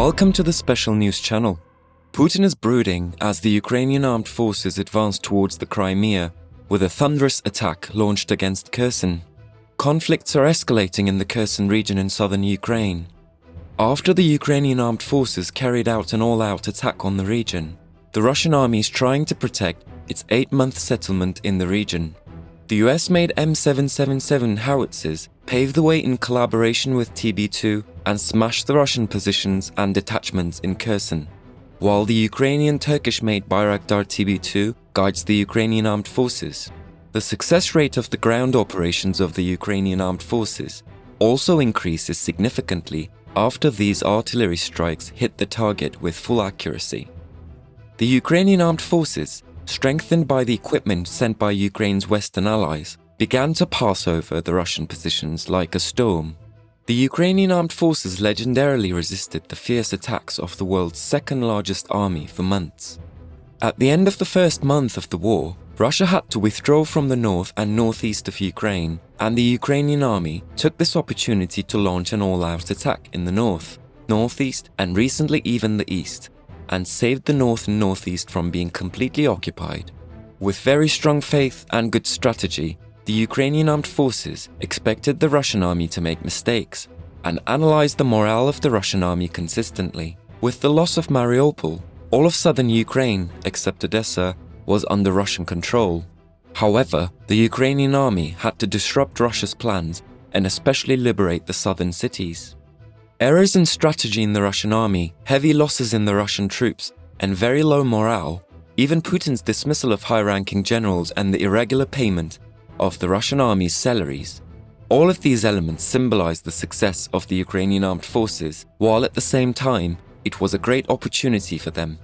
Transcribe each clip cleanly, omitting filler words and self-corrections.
Welcome to the special news channel. Putin is brooding as the Ukrainian armed forces advance towards the Crimea with a thunderous attack launched against Kherson. Conflicts are escalating in the Kherson region in southern Ukraine. After the Ukrainian armed forces carried out an all-out attack on the region, the Russian army is trying to protect its 8-month settlement in the region. The US-made M777 howitzers paved the way in collaboration with TB2 and smashed the Russian positions and detachments in Kherson, while the Ukrainian Turkish-made Bayraktar TB2 guides the Ukrainian armed forces. The success rate of the ground operations of the Ukrainian armed forces also increases significantly after these artillery strikes hit the target with full accuracy. The Ukrainian armed forces, strengthened by the equipment sent by Ukraine's Western allies, began to pass over the Russian positions like a storm. The Ukrainian armed forces legendarily resisted the fierce attacks of the world's second-largest army for months. At the end of the first month of the war, Russia had to withdraw from the north and northeast of Ukraine, and the Ukrainian army took this opportunity to launch an all-out attack in the north, northeast, and recently even the east, and saved the north and northeast from being completely occupied. With very strong faith and good strategy, the Ukrainian armed forces expected the Russian army to make mistakes and analyzed the morale of the Russian army consistently. With the loss of Mariupol, all of southern Ukraine, except Odessa, was under Russian control. However, the Ukrainian army had to disrupt Russia's plans and especially liberate the southern cities. Errors in strategy in the Russian army, heavy losses in the Russian troops, and very low morale, even Putin's dismissal of high-ranking generals and the irregular payment of the Russian army's salaries. All of these elements symbolize the success of the Ukrainian armed forces, while at the same time, it was a great opportunity for them.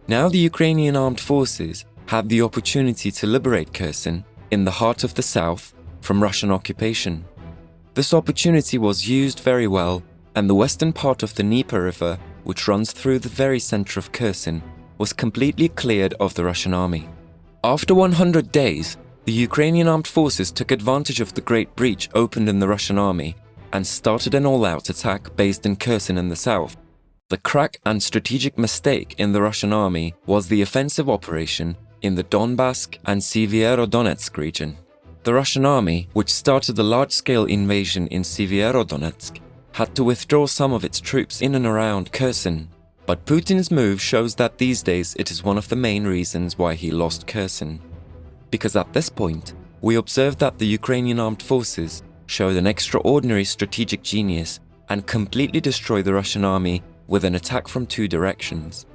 Now the Ukrainian armed forces had the opportunity to liberate Kherson, in the heart of the south, from Russian occupation. This opportunity was used very well, and the western part of the Dnieper River, which runs through the very center of Kherson, was completely cleared of the Russian army. After 100 days, the Ukrainian armed forces took advantage of the great breach opened in the Russian army and started an all-out attack based in Kherson in the south. The crack and strategic mistake in the Russian army was the offensive operation in the Donbass and Sevierodonetsk region. The Russian army, which started a large-scale invasion in Sevierodonetsk, had to withdraw some of its troops in and around Kherson, but Putin's move shows that these days it is one of the main reasons why he lost Kherson. Because at this point, we observed that the Ukrainian armed forces showed an extraordinary strategic genius and completely destroyed the Russian army with an attack from two directions.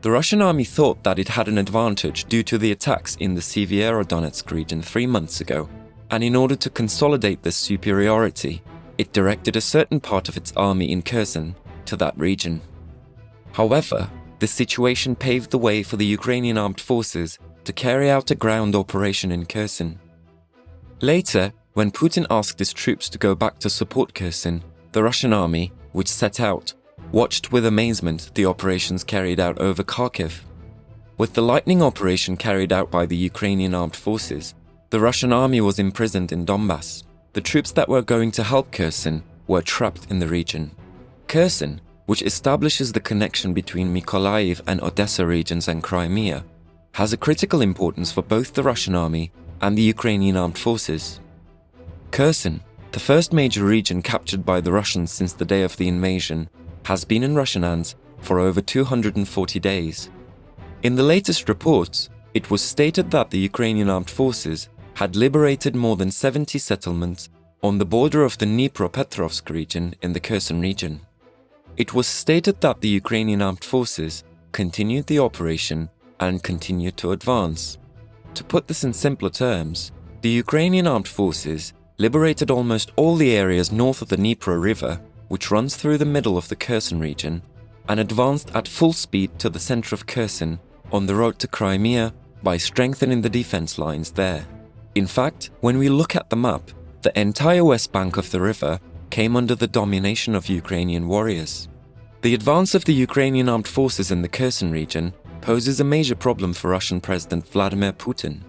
The Russian army thought that it had an advantage due to the attacks in the Sevierodonetsk region 3 months ago, and in order to consolidate this superiority, it directed a certain part of its army in Kherson to that region. However, this situation paved the way for the Ukrainian armed forces to carry out a ground operation in Kherson. Later, when Putin asked his troops to go back to support Kherson, the Russian army, which set out, watched with amazement the operations carried out over Kharkiv. With the lightning operation carried out by the Ukrainian armed forces, the Russian army was imprisoned in Donbass. The troops that were going to help Kherson were trapped in the region. Kherson, which establishes the connection between Mykolaiv and Odessa regions and Crimea, has a critical importance for both the Russian army and the Ukrainian armed forces. Kherson, the first major region captured by the Russians since the day of the invasion, has been in Russian hands for over 240 days. In the latest reports, it was stated that the Ukrainian armed forces had liberated more than 70 settlements on the border of the Dnipropetrovsk region in the Kherson region. It was stated that the Ukrainian armed forces continued the operation and continued to advance. To put this in simpler terms, the Ukrainian armed forces liberated almost all the areas north of the Dnieper River, which runs through the middle of the Kherson region, and advanced at full speed to the center of Kherson on the road to Crimea by strengthening the defense lines there. In fact, when we look at the map, the entire west bank of the river came under the domination of Ukrainian warriors. The advance of the Ukrainian armed forces in the Kherson region poses a major problem for Russian President Vladimir Putin.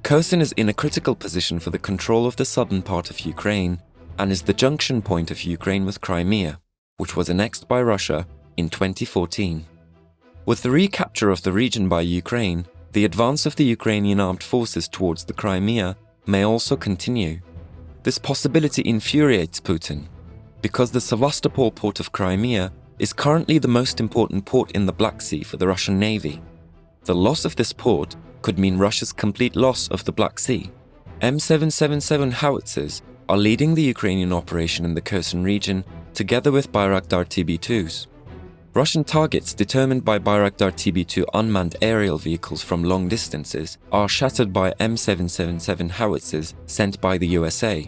Kherson is in a critical position for the control of the southern part of Ukraine and is the junction point of Ukraine with Crimea, which was annexed by Russia in 2014. With the recapture of the region by Ukraine, the advance of the Ukrainian armed forces towards the Crimea may also continue. This possibility infuriates Putin, because the Sevastopol port of Crimea is currently the most important port in the Black Sea for the Russian Navy. The loss of this port could mean Russia's complete loss of the Black Sea. M777 howitzers are leading the Ukrainian operation in the Kherson region together with Bayraktar TB2s. Russian targets determined by Bayraktar TB2 unmanned aerial vehicles from long distances are shattered by M777 howitzers sent by the USA.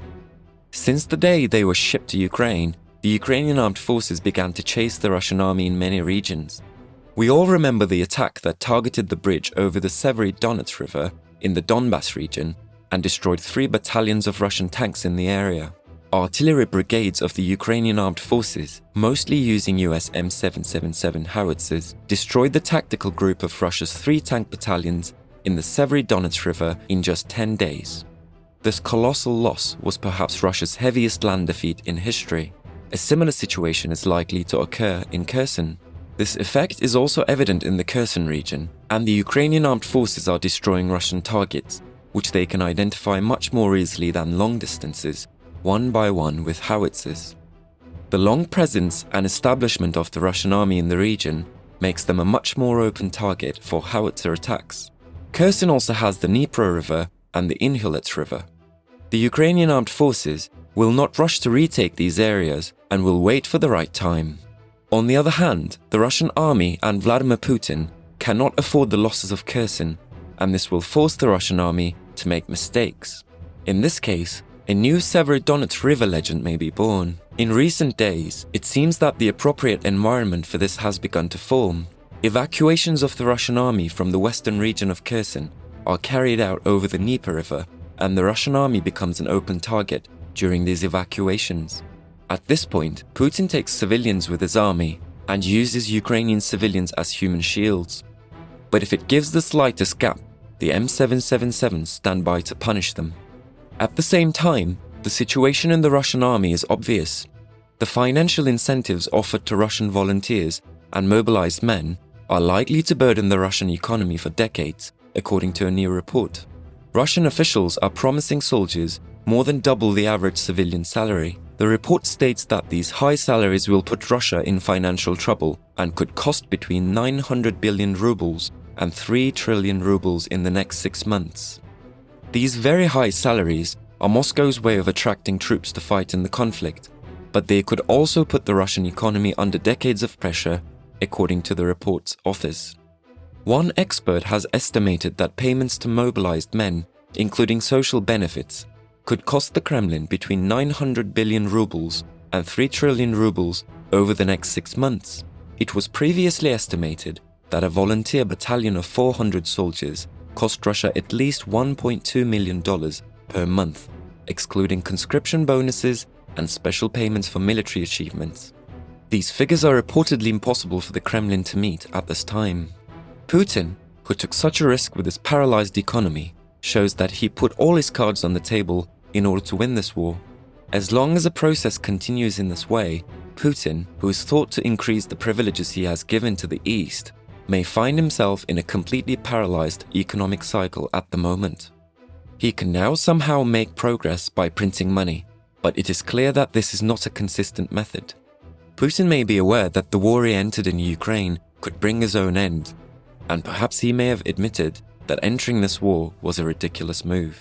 Since the day they were shipped to Ukraine, the Ukrainian armed forces began to chase the Russian army in many regions. We all remember the attack that targeted the bridge over the Severodonetsk River in the Donbas region and destroyed 3 battalions of Russian tanks in the area. Artillery brigades of the Ukrainian armed forces, mostly using US M777 howitzers, destroyed the tactical group of Russia's 3 tank battalions in the Severodonetsk River in just 10 days. This colossal loss was perhaps Russia's heaviest land defeat in history. A similar situation is likely to occur in Kherson. This effect is also evident in the Kherson region, and the Ukrainian armed forces are destroying Russian targets, which they can identify much more easily than long distances, one by one with howitzers. The long presence and establishment of the Russian army in the region makes them a much more open target for howitzer attacks. Kherson also has the Dnipro River and the Inhulets River. The Ukrainian armed forces will not rush to retake these areas and will wait for the right time. On the other hand, the Russian army and Vladimir Putin cannot afford the losses of Kherson, and this will force the Russian army to make mistakes. In this case, a new Severodonetsk River legend may be born. In recent days, it seems that the appropriate environment for this has begun to form. Evacuations of the Russian army from the western region of Kherson are carried out over the Dnieper River, and the Russian army becomes an open target during these evacuations. At this point, Putin takes civilians with his army and uses Ukrainian civilians as human shields. But if it gives the slightest gap, the M777s stand by to punish them. At the same time, the situation in the Russian army is obvious. The financial incentives offered to Russian volunteers and mobilized men are likely to burden the Russian economy for decades, according to a new report. Russian officials are promising soldiers more than double the average civilian salary. The report states that these high salaries will put Russia in financial trouble and could cost between 900 billion rubles and 3 trillion rubles in the next 6 months. These very high salaries are Moscow's way of attracting troops to fight in the conflict, but they could also put the Russian economy under decades of pressure, according to the report's authors. One expert has estimated that payments to mobilized men, including social benefits, could cost the Kremlin between 900 billion rubles and 3 trillion rubles over the next 6 months. It was previously estimated that a volunteer battalion of 400 soldiers cost Russia at least $1.2 million per month, excluding conscription bonuses and special payments for military achievements. These figures are reportedly impossible for the Kremlin to meet at this time. Putin, who took such a risk with his paralyzed economy, shows that he put all his cards on the table in order to win this war. As long as the process continues in this way, Putin, who is thought to increase the privileges he has given to the East, may find himself in a completely paralyzed economic cycle at the moment. He can now somehow make progress by printing money, but it is clear that this is not a consistent method. Putin may be aware that the war he entered in Ukraine could bring his own end, and perhaps he may have admitted that entering this war was a ridiculous move.